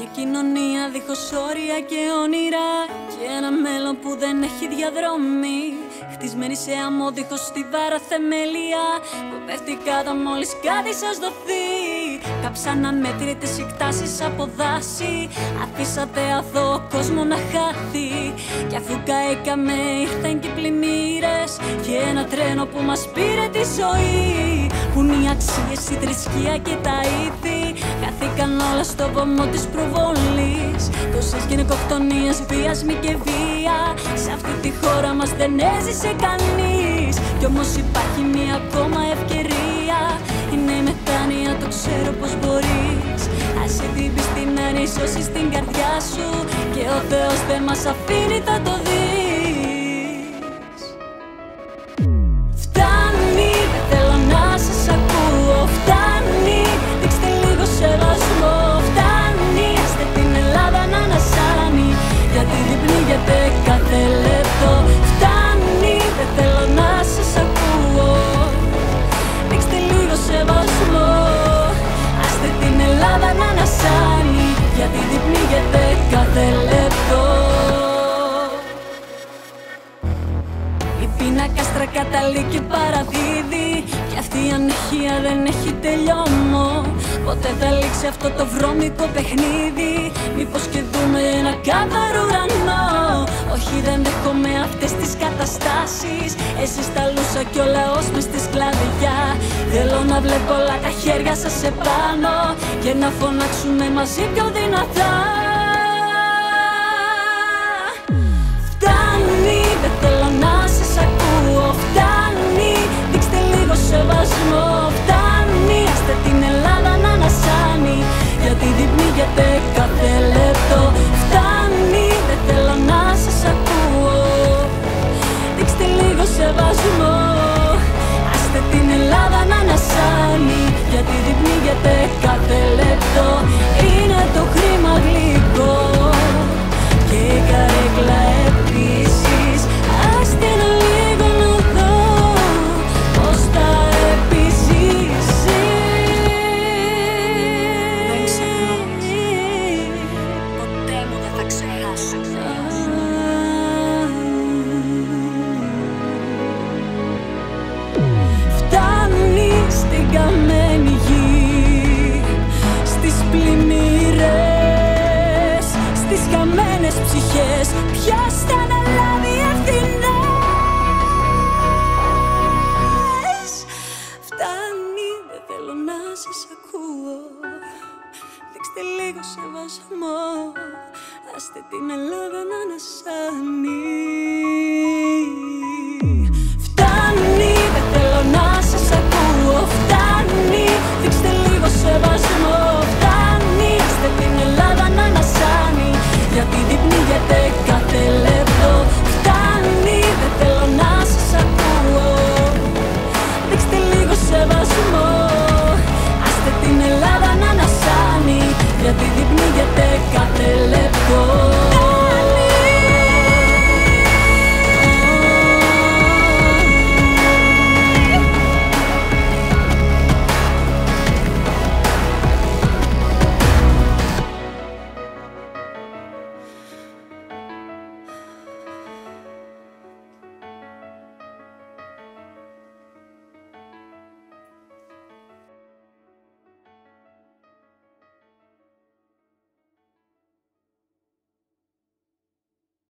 Μια κοινωνία δίχως όρια και όνειρα και ένα μέλλον που δεν έχει διαδρομή, χτισμένη σε άμμο δίχως στιβάρα θεμέλια που πέφτει κάτω μόλις κάτι σας δοθεί. Κάψαν αμέτρητες εκτάσεις από δάση, αφήσατε αθώο κόσμο να χάθει. Κι αφού καήκαμε ήρθαν και οι πλημμύρες και ένα τρένο που μας πήρε τη ζωή. Που είναι οι αξίες, η θρησκεία και τα ήθη, χάθηκαν όλα στο βωμό της προβολής. Τόσες γυναικοκτονίες, βιασμοί και βία, σε αυτή τη χώρα μας δεν έζησε κανείς. Κι όμως υπάρχει μια ακόμα ευκαιρία, είναι η μετάνοια, το ξέρω πως μπορείς. Άσε την πίστη να ενισώσεις την καρδιά σου και ο Θεός δεν μας αφήνει, θα το δεις. Φτάνει, δεν θέλω να σας ακούω. Φτάνει, δείξτε λίγο σεβασμό. Φτάνει, άστε την Ελλάδα να ανασάνει, γιατί δεν πνίγεται κάθε λεπτό. Φτάνει, δεν θέλω να σας ακούω. Δείξτε λίγο σεβασμό. Άστε την Ελλάδα να ανασάνει, γιατί δεν πνίγεται κάθε λεπτό. Η πίνακα στρακαταλεί και παραδίδει, κι αυτή η ανεχία δεν έχει τελειώμο. Πότε θα λήξει αυτό το βρώμικο παιχνίδι, μήπως και δούμε ένα κάθαρο ουρανό. Όχι, δεν δέχομαι αυτές τις καταστάσεις, εσείς τα λούσα κι ο λαός μες στη σκλαβιά. Θέλω να βλέπω όλα τα χέρια σας επάνω και να φωνάξουμε μαζί πιο δυνατά. Φτάνει, δεν θέλω να σας ακούω. Φτάνει, δείξτε λίγο σεβασμό. Φτάνει, άστε την Ελλάδα να ανασάνει, γιατί δεν πνίγεται κάθε λεπτό. Φτάνει, δεν θέλω να σας ακούω. Δείξτε λίγο σεβασμό. Άστε την Ελλάδα να ανασάνει, γιατί δεν πνίγεται κάθε λεπτό. Είναι το χρήμα γλυκό και η καρέκλα επίσης. Άστε να λίγο να δω πως θα επιζήσεις. Δεν ξεχνώ, ποτέ μου δεν θα ξεχάσω. Φτάνει στην καμένη γη, στις πλημμύρες, στις χαμένες ψυχές. Πια στα